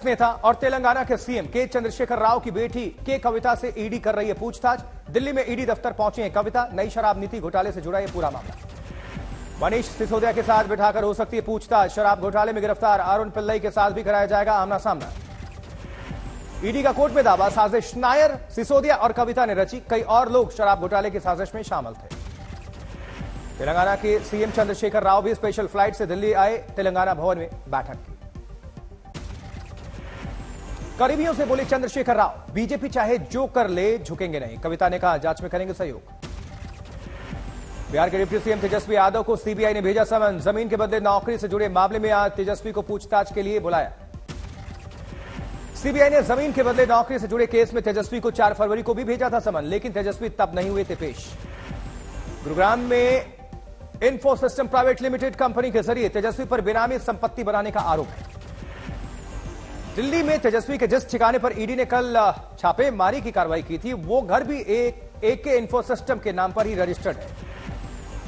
नेता और तेलंगाना के सीएम के चंद्रशेखर राव की बेटी के कविता से ईडी कर रही है पूछताछ। दिल्ली में ईडी दफ्तर पहुंची है कविता। नई शराब नीति घोटाले से जुड़ा यह पूरा मामला। मनीष सिसोदिया के साथ बिठाकर हो सकती है पूछताछ। शराब घोटाले में गिरफ्तार अरुण पिल्लई के साथ भी कराया जाएगा आमना सामना। ईडी का कोर्ट में दावा, साजिश नायर, सिसोदिया और कविता ने रची। कई और लोग शराब घोटाले की साजिश में शामिल थे। तेलंगाना के सीएम चंद्रशेखर राव भी स्पेशल फ्लाइट से दिल्ली आए। तेलंगाना भवन में बैठक की। करीबियों से बोले चंद्रशेखर राव, बीजेपी चाहे जो कर ले झुकेंगे नहीं। कविता ने कहा, जांच में करेंगे सहयोग। बिहार के डिप्टी सीएम तेजस्वी यादव को सीबीआई ने भेजा समन। जमीन के बदले नौकरी से जुड़े मामले में आज तेजस्वी को पूछताछ के लिए बुलाया। सीबीआई ने जमीन के बदले नौकरी से जुड़े केस में तेजस्वी को 4 फरवरी को भी भेजा था समन, लेकिन तेजस्वी तब नहीं हुए थे पेश। गुरुग्राम में info system private limited company के जरिए तेजस्वी पर बेनामी संपत्ति बनाने का आरोप है। दिल्ली में तेजस्वी के जिस ठिकाने पर ईडी ने कल छापेमारी की कार्रवाई की थी, वो घर भी एके इन्फो सिस्टम के नाम पर ही रजिस्टर्ड है।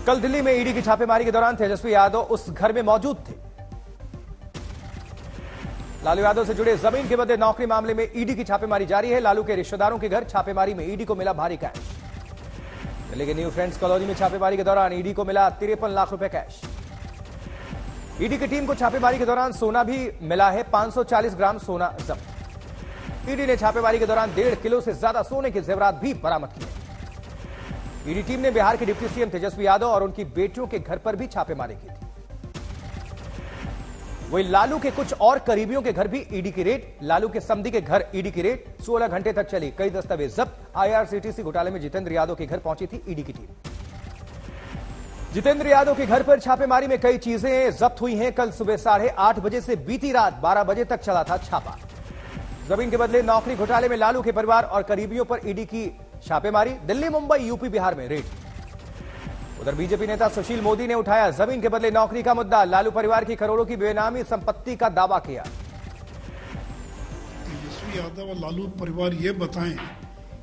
कल दिल्ली में ईडी की छापेमारी के दौरान तेजस्वी यादव उस घर में मौजूद थे। लालू यादव से जुड़े जमीन के बदले नौकरी मामले में ईडी की छापेमारी जारी है। लालू के रिश्तेदारों के घर छापेमारी में ईडी को मिला भारी कैश। दिल्ली के न्यू फ्रेंड्स कॉलोनी में छापेमारी के दौरान ईडी को मिला 53 लाख रुपए कैश। ईडी की टीम को छापेमारी के दौरान सोना भी मिला है। 540 ग्राम सोना जब्त। ईडी ने छापेमारी के दौरान 1.5 किलो से ज्यादा सोने के जेवरात भी बरामद किए। ईडी टीम ने बिहार के डिप्टी सीएम तेजस्वी यादव और उनकी बेटियों के घर पर भी छापेमारी की थी। वहीं लालू के कुछ और करीबियों के घर भी ईडी की रेड। लालू के समधी के घर ईडी की रेड 16 घंटे तक चली। कई दस्तावेज जब्त। आईआरसीटीसी घोटाले में जितेंद्र यादव के घर पहुंची थी ईडी की टीम। जितेंद्र यादव के घर पर छापेमारी में कई चीजें जब्त हुई हैं। कल सुबह 8:30 बजे से बीती रात 12 बजे तक चला था छापा। जमीन के बदले नौकरी घोटाले में लालू के परिवार और करीबियों पर ईडी की छापेमारी। दिल्ली, मुंबई, यूपी, बिहार में रेड। उधर बीजेपी नेता सुशील मोदी ने उठाया जमीन के बदले नौकरी का मुद्दा। लालू परिवार की करोड़ों की बेनामी संपत्ति का दावा किया। तेजस्वी यादव और लालू परिवार ये बताएं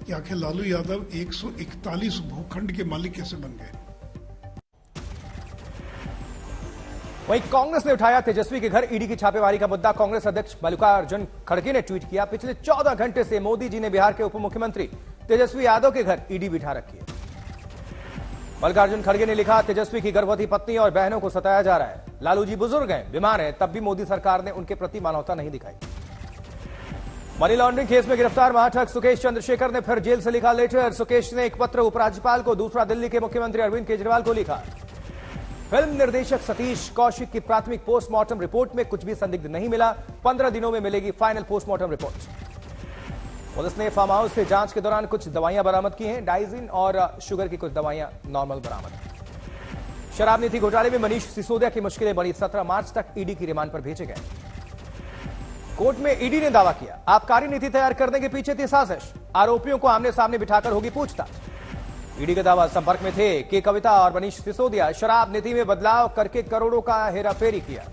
कि आखिर लालू यादव 141 भूखंड के मालिक कैसे बन गए। वहीं कांग्रेस ने उठाया तेजस्वी के घर ईडी की छापेमारी का मुद्दा। कांग्रेस अध्यक्ष मल्लिकार्जुन खड़गे ने ट्वीट किया, पिछले 14 घंटे से मोदी जी ने बिहार के उप मुख्यमंत्री तेजस्वी यादव के घर ईडी बिठा रखी है। मल्लिकार्जुन खड़गे ने लिखा, तेजस्वी की गर्भवती पत्नी और बहनों को सताया जा रहा है। लालू जी बुजुर्ग हैं, बीमार हैं, तब भी मोदी सरकार ने उनके प्रति मानवता नहीं दिखाई। मनी लॉन्ड्रिंग केस में गिरफ्तार महाठग सुकेश चंद्रशेखर ने फिर जेल से लिखा लेटर। सुकेश ने एक पत्र उपराज्यपाल को, दूसरा दिल्ली के मुख्यमंत्री अरविंद केजरीवाल को लिखा। फिल्म निर्देशक सतीश कौशिक की प्राथमिक पोस्टमार्टम रिपोर्ट में कुछ भी संदिग्ध नहीं मिला। 15 दिनों में मिलेगी फाइनल पोस्टमार्टम रिपोर्ट। पुलिस ने फार्म हाउस से जांच के दौरान कुछ दवाइयां बरामद की हैं। डाइजिन और शुगर की कुछ दवाइयां नॉर्मल बरामद। शराब नीति घोटाले में मनीष सिसोदिया की मुश्किलें बढ़ी। 17 मार्च तक ईडी की रिमांड पर भेजे गए। कोर्ट में ईडी ने दावा किया, आबकारी नीति तैयार करने के पीछे थी साजिश। आरोपियों को आमने सामने बिठाकर होगी पूछताछ। ईडी का दावा, संपर्क में थे के कविता और मनीष सिसोदिया। शराब नीति में बदलाव करके करोड़ों का हेराफेरी किया।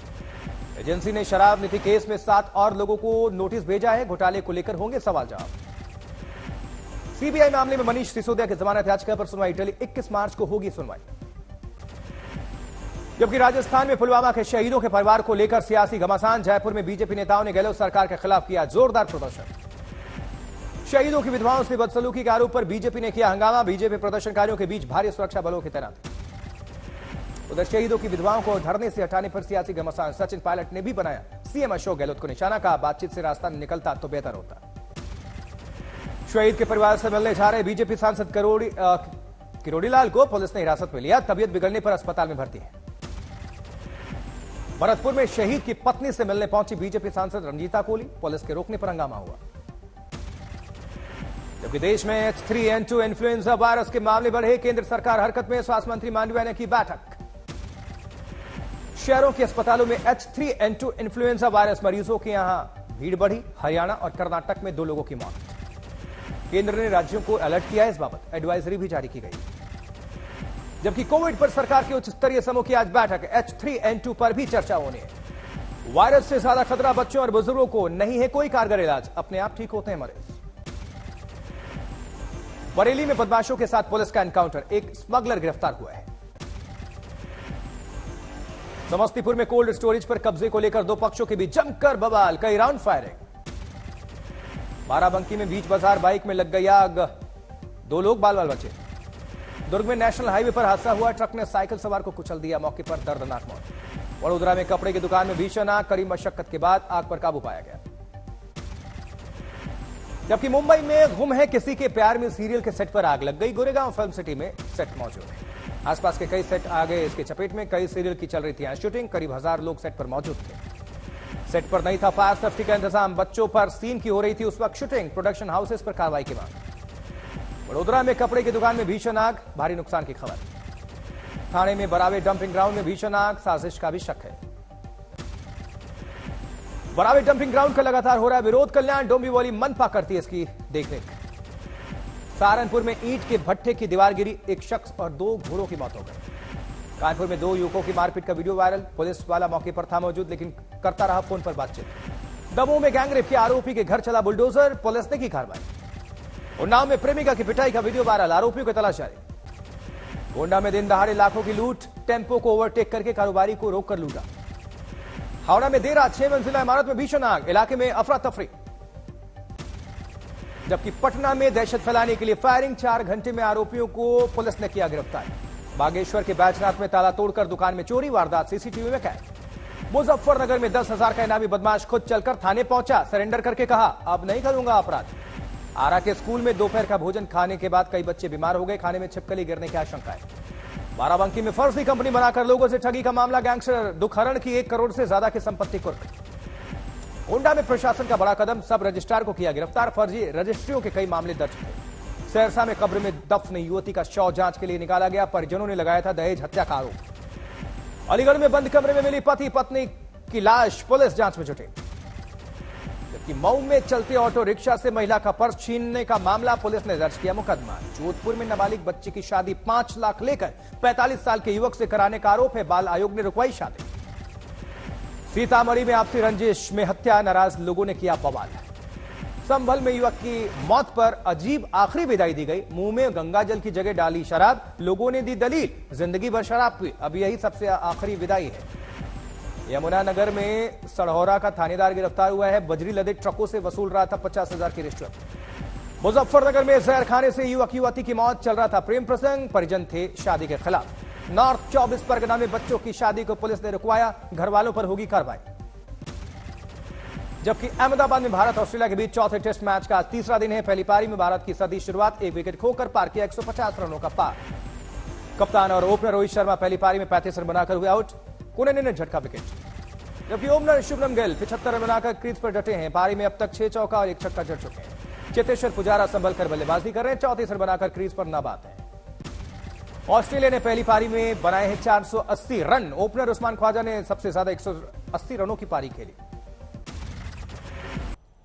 एजेंसी ने शराब नीति केस में 7 और लोगों को नोटिस भेजा है। घोटाले को लेकर होंगे सवाल जवाब। सीबीआई मामले में मनीष सिसोदिया की जमानत याचिका पर सुनवाई टली। 21 मार्च को होगी सुनवाई। जबकि राजस्थान में पुलवामा के शहीदों के परिवार को लेकर सियासी घमासान। जयपुर में बीजेपी नेताओं ने गहलोत सरकार के खिलाफ किया जोरदार प्रदर्शन। शहीदों की विधवाओं से बदसलूकी के आरोप पर बीजेपी ने किया हंगामा। बीजेपी प्रदर्शनकारियों के बीच भारी सुरक्षा बलों की तैनाती। उधर शहीदों की विधवाओं को धरने से हटाने पर सियासी घमासान। सचिन पायलट ने भी बनाया सीएम अशोक गहलोत को निशाना। कहा, बातचीत से रास्ता निकलता तो बेहतर होता। शहीद के परिवार से मिलने जा रहे बीजेपी सांसद किरोड़ीलाल को पुलिस ने हिरासत में लिया। तबियत बिगड़ने पर अस्पताल में भर्ती है। भरतपुर में शहीद की पत्नी से मिलने पहुंची बीजेपी सांसद रंजीता कोहली। पुलिस के रोकने पर हंगामा हुआ। जबकि देश में H3N2 इन्फ्लुएंजा वायरस के मामले बढ़े। केंद्र सरकार हरकत में। स्वास्थ्य मंत्री मांडविया ने की बैठक। शहरों के अस्पतालों में H3N2 इन्फ्लुएंजा वायरस मरीजों की यहां भीड़ बढ़ी। हरियाणा और कर्नाटक में 2 लोगों की मौत। केंद्र ने राज्यों को अलर्ट किया। इस बाबत एडवाइजरी भी जारी की गई। जबकि कोविड पर सरकार की उच्च स्तरीय समूह की आज बैठक। H3N2 पर भी चर्चा होनी है। वायरस से ज्यादा खतरा बच्चों और बुजुर्गों को नहीं है कोई कारगर इलाज। अपने आप ठीक होते हैं मरीज। बरेली में बदमाशों के साथ पुलिस का एनकाउंटर। एक स्मगलर गिरफ्तार हुआ है। समस्तीपुर में कोल्ड स्टोरेज पर कब्जे को लेकर 2 पक्षों के बीच जमकर बवाल। कई राउंड फायरिंग। बाराबंकी में बीच बाजार बाइक में लग गई आग, 2 लोग बाल बाल बचे। दुर्ग में नेशनल हाईवे पर हादसा हुआ, ट्रक ने साइकिल सवार को कुचल दिया, मौके पर दर्दनाक मौत। वडोदरा में कपड़े की दुकान में भीषण आग, कड़ी मशक्कत के बाद आग पर काबू पाया गया। जबकि मुंबई में गुम है किसी के प्यार में सीरियल के सेट पर आग लग गई, गोरेगांव फिल्म सिटी में सेट मौजूद है। आसपास के कई सेट आ गए इसके चपेट में, कई सीरियल की चल रही थी शूटिंग, करीब 1000 लोग सेट पर मौजूद थे। सेट पर नहीं था फायर सेफ्टी का इंतजाम, बच्चों पर सीन की हो रही थी उस वक्त शूटिंग, प्रोडक्शन हाउसेस पर कार्रवाई की मांग। वडोदरा में कपड़े की दुकान में भीषण आग, भारी नुकसान की खबर। थाने में बरावे डंपिंग ग्राउंड में भीषण आग, साजिश का भी शक है। बरावे डंपिंग ग्राउंड का लगातार हो रहा है विरोध, कल्याण डोंबिवली मनपा करती है इसकी देखरेख। सहारनपुर में ईंट के भट्ठे की दीवार गिरी, एक शख्स और 2 घोड़ों की मौत हो गई। कानपुर में 2 युवकों की मारपीट का वीडियो वायरल, पुलिस वाला मौके पर था मौजूद लेकिन करता रहा फोन पर बातचीत। दमोह में गैंगरेप के आरोपी के घर चला बुलडोजर, पुलिस ने की कार्रवाई। उन्नाव में प्रेमिका की पिटाई का वीडियो वायरल, आरोपियों की तलाश जारी। गोंडा में दिन दहाड़े लाखों की लूट, टेंपो को ओवरटेक करके कारोबारी को रोककर लूटा। हावड़ा में देर रात 6 मंजिला इमारत में भीषण आग, इलाके में अफरा तफरी। जबकि पटना में दहशत फैलाने के लिए फायरिंग, 4 घंटे में आरोपियों को पुलिस ने किया गिरफ्तार। बागेश्वर के बैजनाथ में ताला तोड़कर दुकान में चोरी, वारदात सीसीटीवी में कैद। मुजफ्फरनगर में 10,000 का इनामी बदमाश खुद चलकर थाने पहुंचा, सरेंडर करके कहा अब नहीं करूंगा अपराध। आरा के स्कूल में दोपहर का भोजन खाने के बाद कई बच्चे बीमार हो गए, खाने में छिपकली गिरने की आशंका है। बाराबंकी में फर्जी कंपनी बनाकर लोगों से ठगी का मामला, गैंगस्टर दुखहरण की 1 करोड़ से ज्यादा की संपत्ति कुर्क। गोंडा में प्रशासन का बड़ा कदम, सब रजिस्ट्रार को किया गिरफ्तार, फर्जी रजिस्ट्रियों के कई मामले दर्ज थे। सहरसा में कब्र में दफन युवती का शव जांच के लिए निकाला गया, परिजनों ने लगाया था दहेज हत्या का आरोप। अलीगढ़ में बंद कमरे में मिली पति पत्नी की लाश, पुलिस जांच में जुटी। जबकि मऊ में चलते ऑटो रिक्शा से महिला का पर्स छीनने का मामला, पुलिस ने दर्ज किया मुकदमा। जोधपुर में नाबालिग बच्ची की शादी 5 लाख लेकर 45 साल के युवक से कराने का आरोप है, बाल आयोग ने रुकवाई शादी। सीतामढ़ी में आपसी रंजिश में हत्या, नाराज लोगों ने किया बवाल। संभल में युवक की मौत पर अजीब आखिरी विदाई दी गई, मुंह में गंगाजल की जगह डाली शराब, लोगों ने दी दलील जिंदगी भर शराब पी, अब यही सबसे आखिरी विदाई है। यमुनानगर में सड़हौरा का थानेदार गिरफ्तार हुआ है, बजरी लदे ट्रकों से वसूल रहा था 50,000 की रिश्वत। मुजफ्फरनगर में जहर खाने से युवक युवती की मौत, चल रहा था प्रेम प्रसंग, परिजन थे शादी के खिलाफ। नॉर्थ 24 परगना में बच्चों की शादी को पुलिस ने रुकवाया, घर वालों पर होगी कार्रवाई। जबकि अहमदाबाद में भारत ऑस्ट्रेलिया के बीच चौथे टेस्ट मैच का आज तीसरा दिन है। पहली पारी में भारत की सदी शुरुआत, 1 विकेट खोकर पार किया 150 रनों का पार। कप्तान और ओपनर रोहित शर्मा पहली पारी में 35 रन बनाकर हुए आउट, कुनैन ने झटका विकेट। जबकि ओपनर शुभमन गिल 75 रन बनाकर क्रीज पर डटे हैं, पारी में अब तक 6 चौका और 1 छक्का जड़ चुके हैं। चेतेश्वर पुजारा संभल कर बल्लेबाजी कर रहे हैं, 34 रन बनाकर क्रीज पर नाबाद है। ऑस्ट्रेलिया ने पहली पारी में बनाए हैं 480 रन, ओपनर उस्मान ख्वाजा ने सबसे ज्यादा 180 रनों की पारी खेली।